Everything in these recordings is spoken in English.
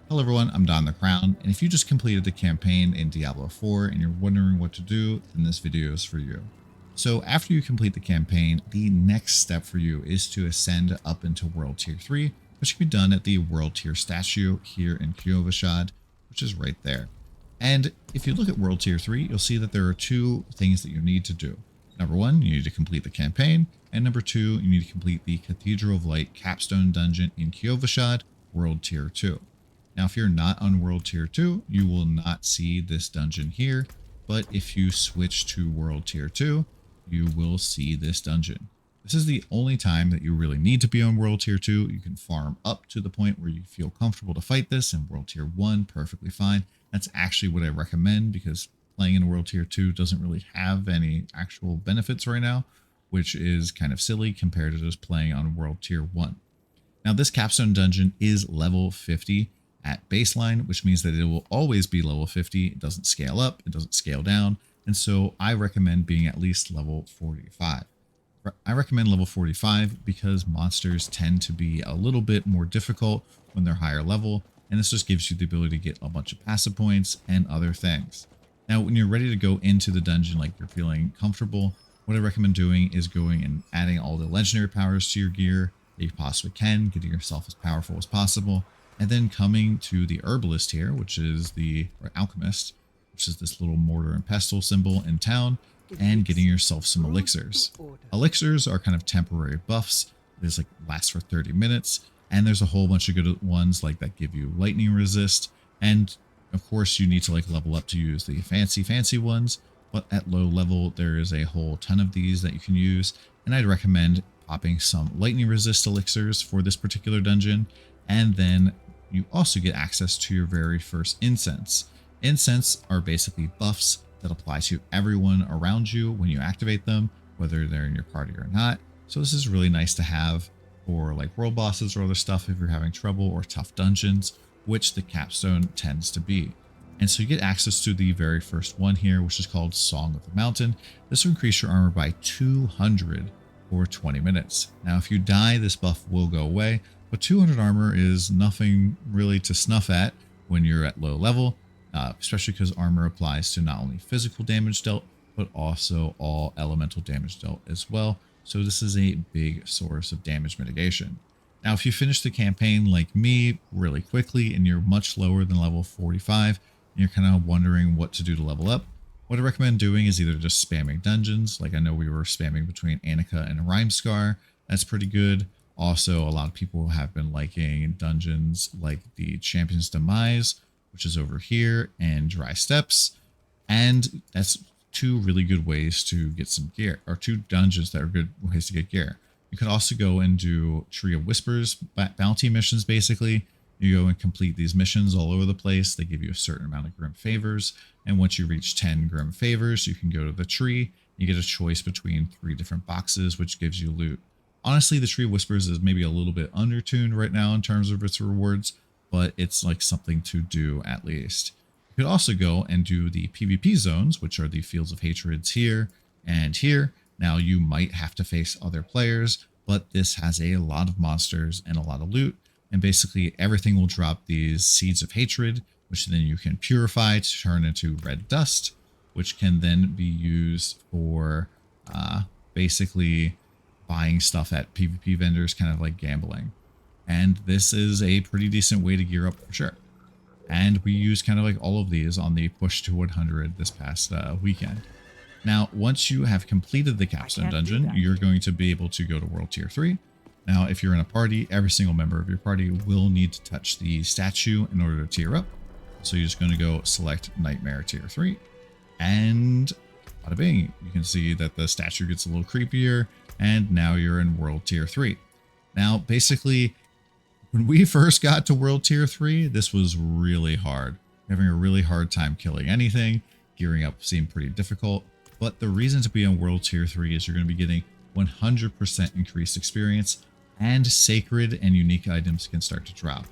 Hello everyone, I'm DonTheCrown, and if you just completed the campaign in Diablo 4 and you're wondering what to do, then this video is for you. So after you complete the campaign, the next step for you is to ascend up into World Tier 3, which can be done at the World Tier statue here in Kyovashad, which is right there. And if you look at World Tier 3, you'll see that there are two things that you need to do. Number one, you need to complete the campaign, and number two, you need to complete the Cathedral of Light capstone dungeon in Kyovashad, World Tier 2. Now, if you're not on World Tier 2, you will not see this dungeon here, but if you switch to World Tier 2, you will see this dungeon. This is the only time that you really need to be on World Tier 2. You can farm up to the point where you feel comfortable to fight this, and World Tier 1, perfectly fine. That's actually what I recommend, because playing in World Tier 2 doesn't really have any actual benefits right now, which is kind of silly compared to just playing on World Tier 1. Now, this capstone dungeon is level 50 at baseline, which means that it will always be level 50. It doesn't scale up, it doesn't scale down, and so I recommend being at least level 45. I recommend level 45 because monsters tend to be a little bit more difficult when they're higher level, and this just gives you the ability to get a bunch of passive points and other things. Now, when you're ready to go into the dungeon, like you're feeling comfortable, what I recommend doing is going and adding all the legendary powers to your gear that you possibly can, getting yourself as powerful as possible, and then coming to the herbalist here, which is or alchemist, which is this little mortar and pestle symbol in town, and getting yourself some elixirs. Elixirs are kind of temporary buffs. There's like last for 30 minutes, and there's a whole bunch of good ones like that give you lightning resist, and of course you need to like level up to use the fancy ones, but at low level there is a whole ton of these that you can use, and I'd recommend popping some lightning resist elixirs for this particular dungeon, and then you also get access to your very first incense. Incense are basically buffs that apply to everyone around you when you activate them, whether they're in your party or not. So this is really nice to have for like world bosses or other stuff if you're having trouble or tough dungeons, which the capstone tends to be. And so you get access to the very first one here, which is called Song of the Mountain. This will increase your armor by 200 for 20 minutes. Now, if you die, this buff will go away, but 200 armor is nothing really to snuff at when you're at low level, especially because armor applies to not only physical damage dealt, but also all elemental damage dealt as well. So this is a big source of damage mitigation. Now, if you finish the campaign like me really quickly and you're much lower than level 45, and you're kind of wondering what to do to level up, what I recommend doing is either just spamming dungeons, like I know we were spamming between Annika and Rhymescar. That's pretty good. Also, a lot of people have been liking dungeons like the Champion's Demise, which is over here, and Dry Steps. And that's two really good ways to get some gear, or two dungeons that are good ways to get gear. You could also go and do Tree of Whispers bounty missions, basically. You go and complete these missions all over the place. They give you a certain amount of Grim Favors. And once you reach 10 Grim Favors, you can go to the tree. You get a choice between 3 different boxes, which gives you loot. Honestly, the Tree of Whispers is maybe a little bit undertuned right now in terms of its rewards, but it's like something to do at least. You could also go and do the PvP zones, which are the Fields of Hatreds here and here. Now, you might have to face other players, but this has a lot of monsters and a lot of loot. And basically everything will drop these Seeds of Hatred, which then you can purify to turn into red dust, which can then be used for basically buying stuff at PvP vendors, kind of like gambling. And this is a pretty decent way to gear up for sure. And we use kind of like all of these on the push to 100 this past weekend. Now, once you have completed the capstone dungeon, you're going to be able to go to World Tier 3. Now, if you're in a party, every single member of your party will need to touch the statue in order to tier up. So you're just going to go select Nightmare Tier 3. And bada bing, you can see that the statue gets a little creepier. And now you're in World Tier 3. Now, basically, when we first got to World Tier 3, this was really hard. Having a really hard time killing anything. Gearing up seemed pretty difficult. But the reason to be on World Tier 3 is you're going to be getting 100% increased experience, and sacred and unique items can start to drop.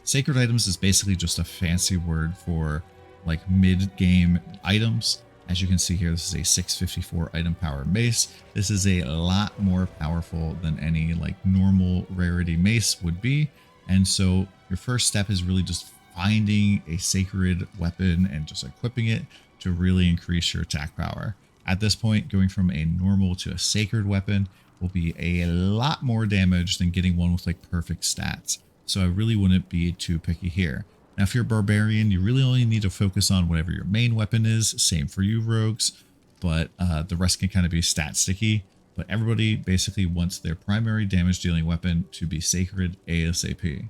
Sacred items is basically just a fancy word for like mid-game items. As you can see here, this is a 654 item power mace. This is a lot more powerful than any like normal rarity mace would be. And so your first step is really just finding a sacred weapon and just equipping it to really increase your attack power. At this point, going from a normal to a sacred weapon will be a lot more damage than getting one with like perfect stats. So I really wouldn't be too picky here. Now, if you're a barbarian, you really only need to focus on whatever your main weapon is. Same for you rogues, but the rest can kind of be stat sticky. But everybody basically wants their primary damage dealing weapon to be sacred ASAP.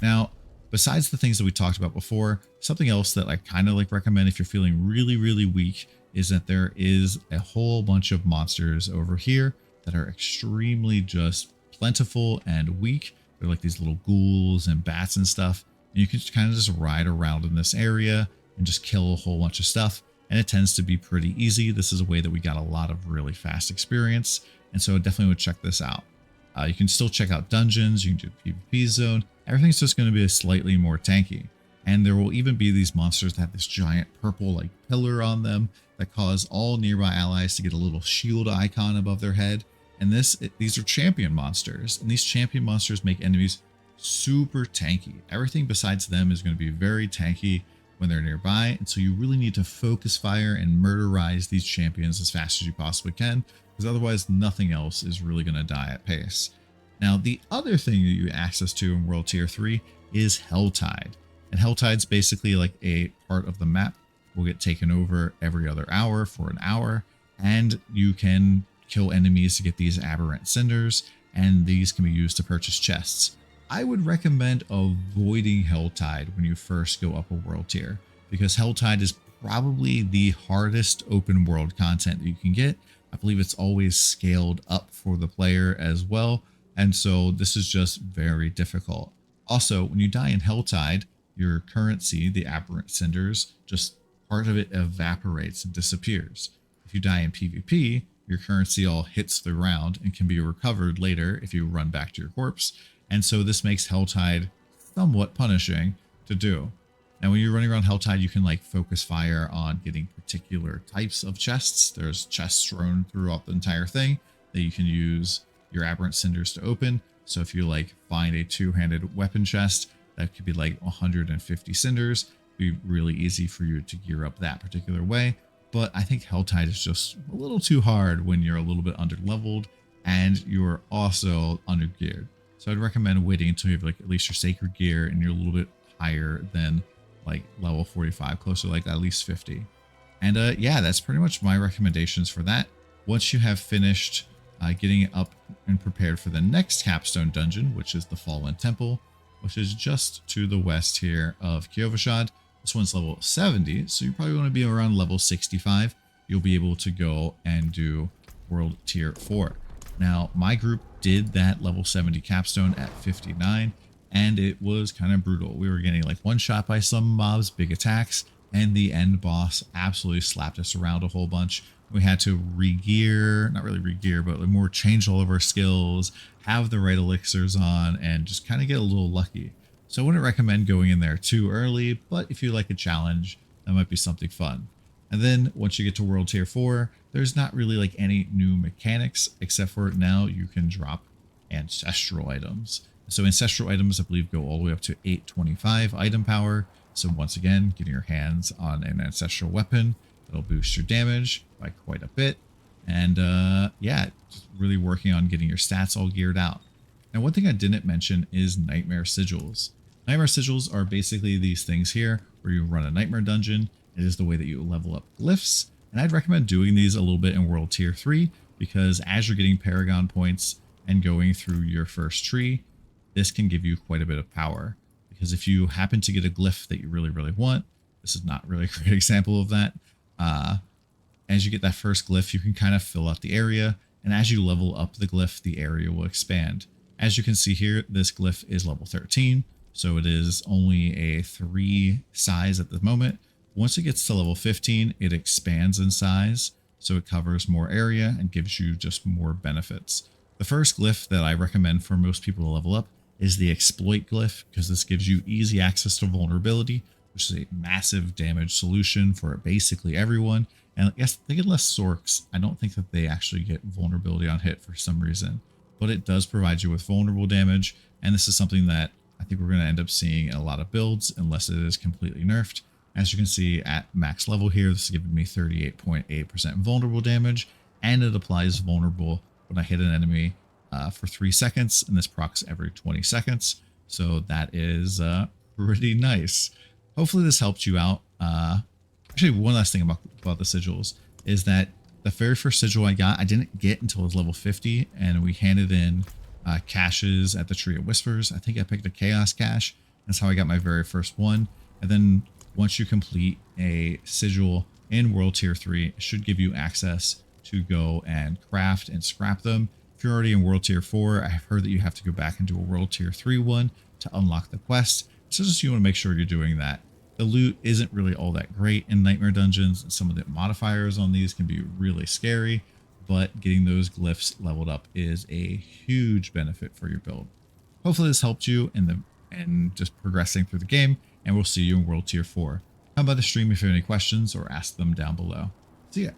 Now, besides the things that we talked about before, something else that I kind of like recommend if you're feeling really, really weak is that there is a whole bunch of monsters over here that are extremely just plentiful and weak. They're like these little ghouls and bats and stuff. And you can just kind of just ride around in this area and just kill a whole bunch of stuff. And it tends to be pretty easy. This is a way that we got a lot of really fast experience. And so I definitely would check this out. You can still check out dungeons. You can do PvP zone. Everything's just going to be a slightly more tanky. And there will even be these monsters that have this giant purple like pillar on them that cause all nearby allies to get a little shield icon above their head. And these are champion monsters. And these champion monsters make enemies super tanky. Everything besides them is going to be very tanky when they're nearby. And so you really need to focus fire and murderize these champions as fast as you possibly can, because otherwise nothing else is really going to die at pace. Now, the other thing that you get access to in World Tier 3 is Helltide. And Helltide's basically like a part of the map will get taken over every other hour for an hour, and you can kill enemies to get these aberrant cinders, and these can be used to purchase chests. I would recommend avoiding Helltide when you first go up a world tier, because Helltide is probably the hardest open world content that you can get. I believe it's always scaled up for the player as well, and so this is just very difficult. Also, when you die in Helltide, your currency, the aberrant cinders, just part of it evaporates and disappears. If you die in PvP, your currency all hits the ground and can be recovered later if you run back to your corpse. And so this makes Helltide somewhat punishing to do. Now, when you're running around Helltide, you can like focus fire on getting particular types of chests. There's chests thrown throughout the entire thing that you can use your aberrant cinders to open. So if you like find a two-handed weapon chest, that could be like 150 cinders. It'd be really easy for you to gear up that particular way. But I think Helltide is just a little too hard when you're a little bit under-leveled and you're also under-geared. So I'd recommend waiting until you have like at least your sacred gear and you're a little bit higher than like level 45, closer to like at least 50. And yeah, that's pretty much my recommendations for that. Once you have finished getting it up and prepared for the next capstone dungeon, which is the Fallen Temple, which is just to the west here of Kyovashad. This one's level 70, so you probably want to be around level 65. You'll be able to go and do World Tier 4. Now, my group did that level 70 capstone at 59, and it was kind of brutal. We were getting like one shot by some mobs, big attacks, and the end boss absolutely slapped us around a whole bunch. We had to re-gear, not really re-gear, but more change all of our skills, have the right elixirs on, and just kind of get a little lucky. So I wouldn't recommend going in there too early, but if you like a challenge, that might be something fun. And then once you get to World Tier 4, there's not really like any new mechanics, except for now you can drop ancestral items. So ancestral items, I believe, go all the way up to 825 item power. So once again, getting your hands on an ancestral weapon, that'll boost your damage by quite a bit. And yeah, just really working on getting your stats all geared out. Now, one thing I didn't mention is Nightmare Sigils. Nightmare Sigils are basically these things here where you run a nightmare dungeon. It is the way that you level up glyphs. And I'd recommend doing these a little bit in World Tier 3, because as you're getting Paragon points and going through your first tree, this can give you quite a bit of power. Because if you happen to get a glyph that you really, really want, this is not really a great example of that. As you get that first glyph, you can kind of fill out the area. And as you level up the glyph, the area will expand. As you can see here, this glyph is level 13. So it is only a 3 size at the moment. Once it gets to level 15, it expands in size. So it covers more area and gives you just more benefits. The first glyph that I recommend for most people to level up is the exploit glyph, because this gives you easy access to vulnerability, which is a massive damage solution for basically everyone. And yes, they get less sorks. I don't think that they actually get vulnerability on hit for some reason, but it does provide you with vulnerable damage. And this is something that I think we're going to end up seeing a lot of builds unless it is completely nerfed. As you can see at max level here, this is giving me 38.8% vulnerable damage, and it applies vulnerable when I hit an enemy for 3 seconds, and this procs every 20 seconds. So that is pretty nice. Hopefully this helped you out. Actually, one last thing about the sigils is that the very first sigil I got, I didn't get until I was level 50, and we handed in caches at the Tree of Whispers. I think I picked a Chaos cache. That's how I got my very first one. And then once you complete a sigil in World Tier 3, it should give you access to go and craft and scrap them. If you're already in World Tier 4, I've heard that you have to go back and do a World Tier 3 one to unlock the quest. So just you want to make sure you're doing that. The loot isn't really all that great in Nightmare Dungeons. Some of the modifiers on these can be really scary, but getting those glyphs leveled up is a huge benefit for your build. Hopefully this helped you in just progressing through the game, and we'll see you in World Tier 4. Come by the stream if you have any questions or ask them down below. See ya.